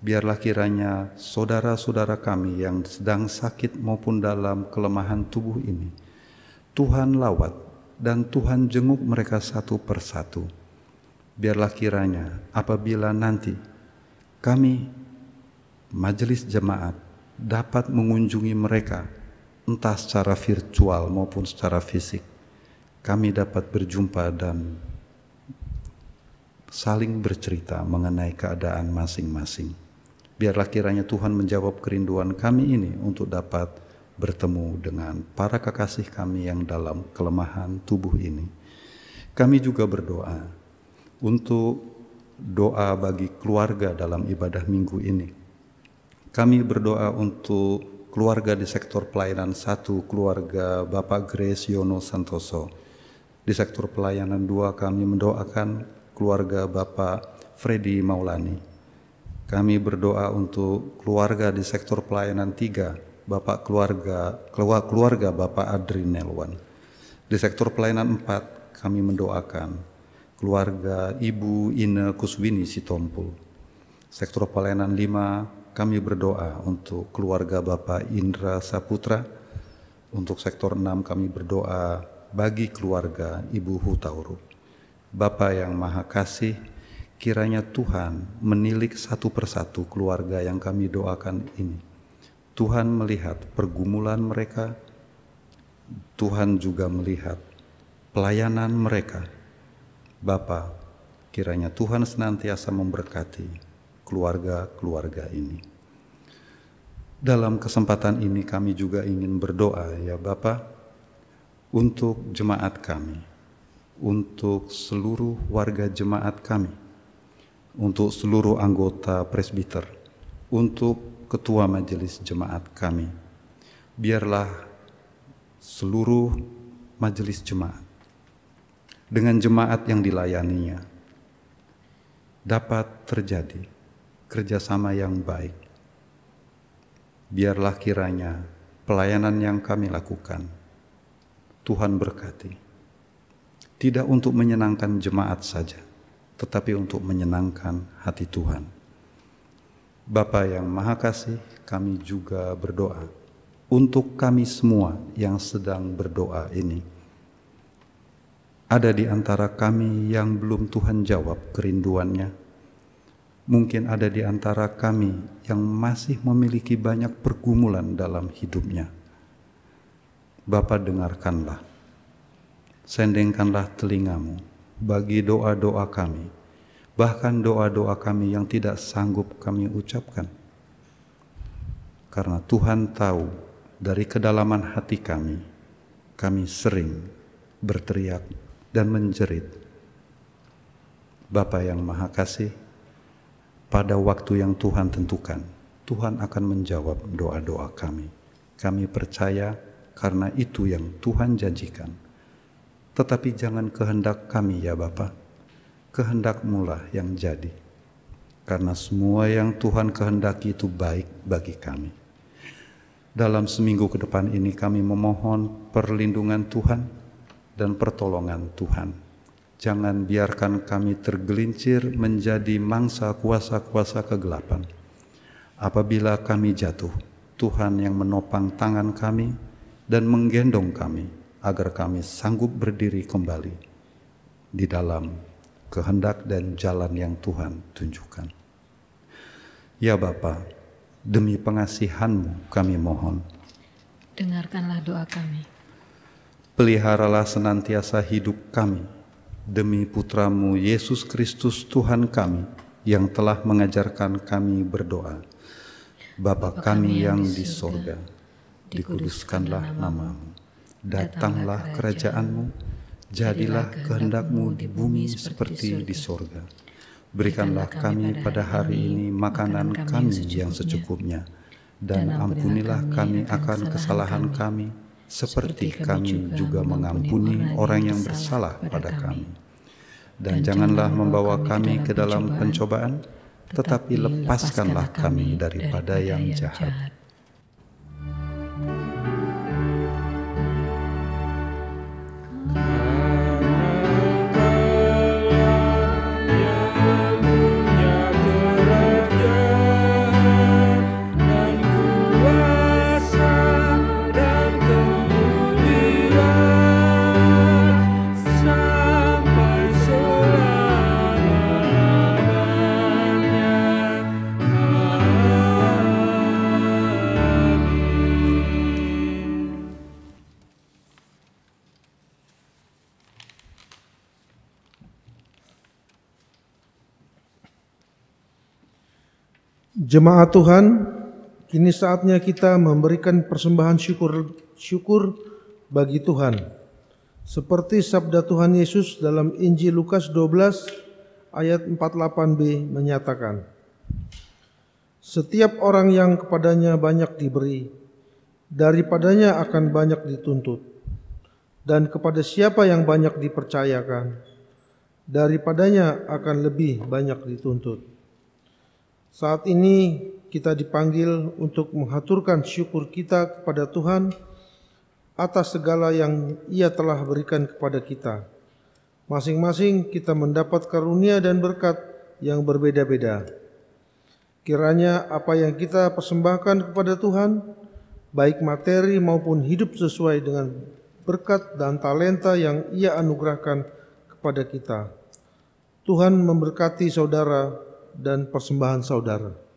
biarlah kiranya saudara-saudara kami yang sedang sakit maupun dalam kelemahan tubuh ini, Tuhan lawat dan Tuhan jenguk mereka satu persatu. Biarlah kiranya apabila nanti kami, majelis jemaat, dapat mengunjungi mereka, entah secara virtual maupun secara fisik, kami dapat berjumpa dan saling bercerita mengenai keadaan masing-masing. Biarlah kiranya Tuhan menjawab kerinduan kami ini untuk dapat bertemu dengan para kekasih kami yang dalam kelemahan tubuh ini. Kami juga berdoa untuk doa bagi keluarga dalam ibadah minggu ini. Kami berdoa untuk keluarga di sektor pelayanan 1, keluarga Bapak Grace Yono Santoso. Di sektor pelayanan 2 kami mendoakan keluarga Bapak Freddy Maulani. Kami berdoa untuk keluarga di sektor pelayanan 3, keluarga Bapak Adri Nelwan. Di sektor pelayanan 4 kami mendoakan keluarga Ibu Ine Kuswini Sitompul. Sektor pelayanan 5 kami berdoa untuk keluarga Bapak Indra Saputra. Untuk sektor 6 kami berdoa bagi keluarga Ibu Hutauru. Bapa yang Maha Kasih, kiranya Tuhan menilik satu persatu keluarga yang kami doakan ini. Tuhan melihat pergumulan mereka, Tuhan juga melihat pelayanan mereka. Bapa, kiranya Tuhan senantiasa memberkati keluarga-keluarga ini. Dalam kesempatan ini kami juga ingin berdoa ya Bapa, untuk jemaat kami, untuk seluruh warga jemaat kami, untuk seluruh anggota presbiter, untuk ketua majelis jemaat kami. Biarlah seluruh majelis jemaat dengan jemaat yang dilayaninya dapat terjadi kerjasama yang baik. Biarlah kiranya pelayanan yang kami lakukan Tuhan berkati. Tidak untuk menyenangkan jemaat saja, tetapi untuk menyenangkan hati Tuhan. Bapa yang Maha Kasih, kami juga berdoa untuk kami semua yang sedang berdoa ini. Ada di antara kami yang belum Tuhan jawab kerinduannya. Mungkin ada di antara kami yang masih memiliki banyak pergumulan dalam hidupnya. Bapa, dengarkanlah. Sendengkanlah telingamu bagi doa-doa kami, bahkan doa-doa kami yang tidak sanggup kami ucapkan. Karena Tuhan tahu dari kedalaman hati kami sering berteriak dan menjerit. Bapa yang Maha Kasih, pada waktu yang Tuhan tentukan, Tuhan akan menjawab doa-doa kami. Kami percaya karena itu yang Tuhan janjikan. Tetapi jangan kehendak kami ya Bapa, kehendak-Mu yang jadi. Karena semua yang Tuhan kehendaki itu baik bagi kami. Dalam seminggu ke depan ini kami memohon perlindungan Tuhan dan pertolongan Tuhan. Jangan biarkan kami tergelincir menjadi mangsa kuasa-kuasa kegelapan. Apabila kami jatuh, Tuhan yang menopang tangan kami dan menggendong kami, agar kami sanggup berdiri kembali di dalam kehendak dan jalan yang Tuhan tunjukkan. Ya Bapa, demi pengasihan-Mu kami mohon. Dengarkanlah doa kami. Peliharalah senantiasa hidup kami, demi Putra-Mu Yesus Kristus Tuhan kami, yang telah mengajarkan kami berdoa. Bapa kami yang di sorga, dikuduskanlah nama-Mu. Datanglah kerajaan-Mu, jadilah kehendak-Mu di bumi seperti di sorga. Berikanlah kami pada hari ini makanan kami yang secukupnya, dan ampunilah kami akan kesalahan kami, seperti kami juga mengampuni orang yang bersalah pada kami. Dan janganlah membawa kami ke dalam pencobaan, tetapi lepaskanlah kami daripada yang jahat. Jemaat Tuhan, kini saatnya kita memberikan persembahan syukur bagi Tuhan. Seperti sabda Tuhan Yesus dalam Injil Lukas 12 ayat 48b menyatakan, "Setiap orang yang kepadanya banyak diberi, daripadanya akan banyak dituntut. Dan kepada siapa yang banyak dipercayakan, daripadanya akan lebih banyak dituntut." Saat ini kita dipanggil untuk menghaturkan syukur kita kepada Tuhan atas segala yang Ia telah berikan kepada kita. Masing-masing kita mendapat karunia dan berkat yang berbeda-beda. Kiranya apa yang kita persembahkan kepada Tuhan, baik materi maupun hidup, sesuai dengan berkat dan talenta yang Ia anugerahkan kepada kita. Tuhan memberkati saudara dan persembahan saudara.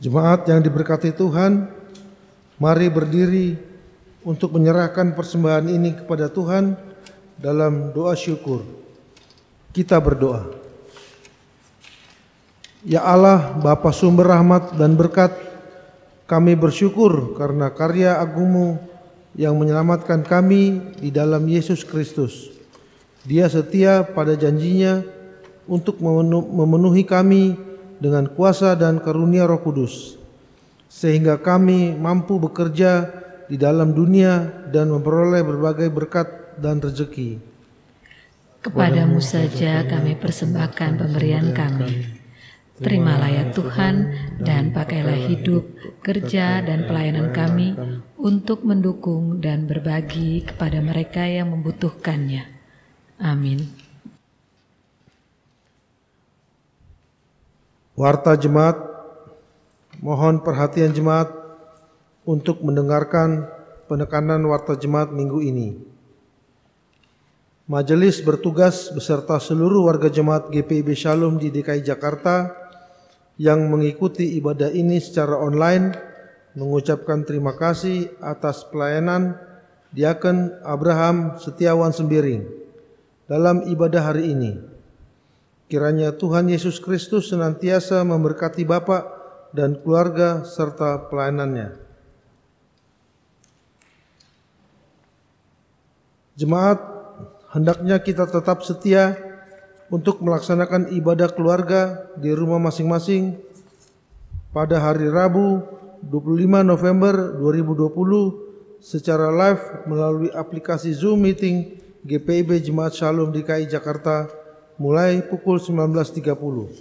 Jemaat yang diberkati Tuhan, mari berdiri untuk menyerahkan persembahan ini kepada Tuhan dalam doa syukur. Kita berdoa. Ya Allah, Bapa sumber rahmat dan berkat, kami bersyukur karena karya agung-Mu yang menyelamatkan kami di dalam Yesus Kristus. Dia setia pada janjinya untuk memenuhi kami dengan kuasa dan karunia Roh Kudus, sehingga kami mampu bekerja di dalam dunia dan memperoleh berbagai berkat dan rezeki. Kepadamu saja kami persembahkan pemberian kami. Terimalah ya Tuhan, dan pakailah hidup, kerja, dan pelayanan kami untuk mendukung dan berbagi kepada mereka yang membutuhkannya. Amin. Warta Jemaat, mohon perhatian jemaat untuk mendengarkan penekanan Warta Jemaat minggu ini. Majelis bertugas beserta seluruh warga jemaat GPIB Shalom di DKI Jakarta yang mengikuti ibadah ini secara online mengucapkan terima kasih atas pelayanan Diaken Abraham Setiawan Sembiring dalam ibadah hari ini. Kiranya Tuhan Yesus Kristus senantiasa memberkati Bapak dan keluarga serta pelayanannya. Jemaat, hendaknya kita tetap setia untuk melaksanakan ibadah keluarga di rumah masing-masing pada hari Rabu 25 November 2020 secara live melalui aplikasi Zoom Meeting GPIB Jemaat Shalom DKI Jakarta mulai pukul 19.30.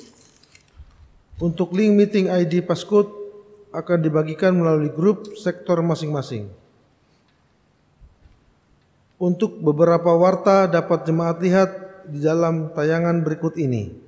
Untuk link meeting ID Passcode akan dibagikan melalui grup sektor masing-masing. Untuk beberapa warta dapat jemaat lihat di dalam tayangan berikut ini.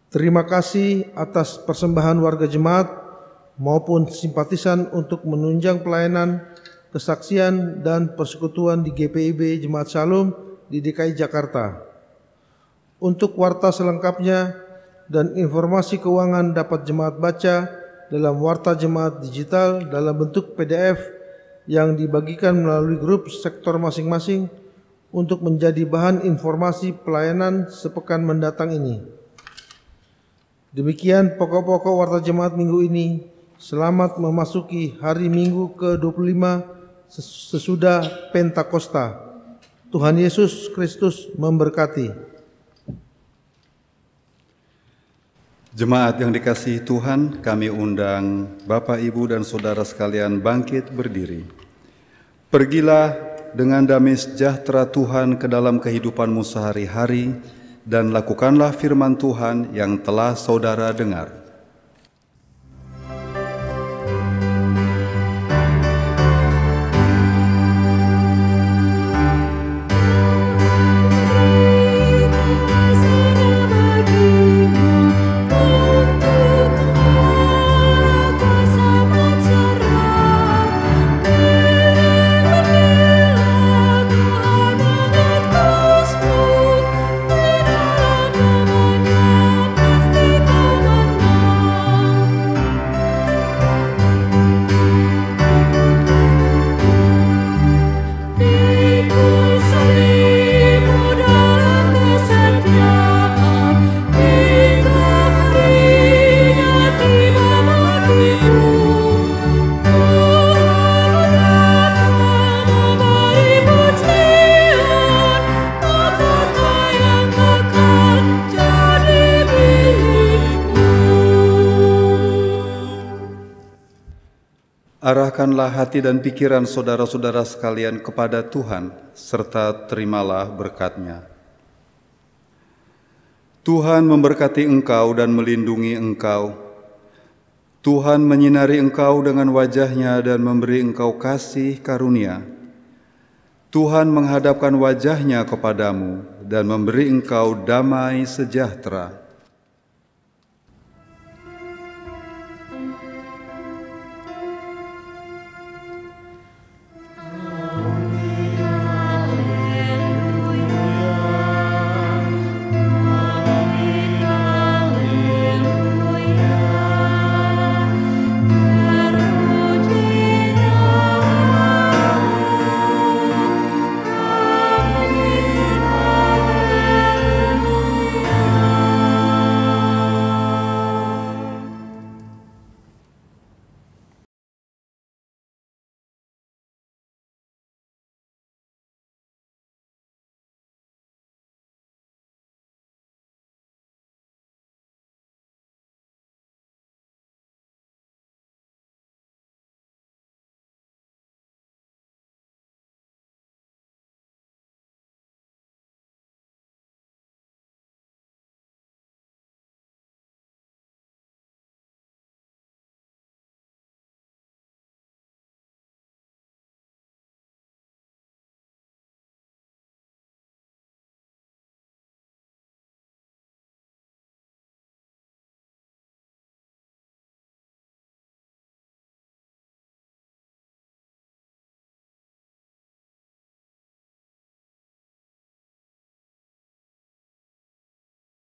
Terima kasih atas persembahan warga jemaat maupun simpatisan untuk menunjang pelayanan, kesaksian, dan persekutuan di GPIB Jemaat Shalom di DKI Jakarta. Untuk warta selengkapnya dan informasi keuangan dapat jemaat baca dalam warta jemaat digital dalam bentuk PDF yang dibagikan melalui grup sektor masing-masing untuk menjadi bahan informasi pelayanan sepekan mendatang ini. Demikian pokok-pokok warta jemaat minggu ini. Selamat memasuki hari Minggu ke-25 sesudah Pentakosta. Tuhan Yesus Kristus memberkati. Jemaat yang dikasihi Tuhan, kami undang Bapak, Ibu, dan Saudara sekalian bangkit berdiri. Pergilah dengan damai sejahtera Tuhan ke dalam kehidupanmu sehari-hari, dan lakukanlah firman Tuhan yang telah saudara dengar. Arahkanlah hati dan pikiran saudara-saudara sekalian kepada Tuhan, serta terimalah berkat-Nya. Tuhan memberkati engkau dan melindungi engkau. Tuhan menyinari engkau dengan wajah-Nya dan memberi engkau kasih karunia. Tuhan menghadapkan wajah-Nya kepadamu dan memberi engkau damai sejahtera.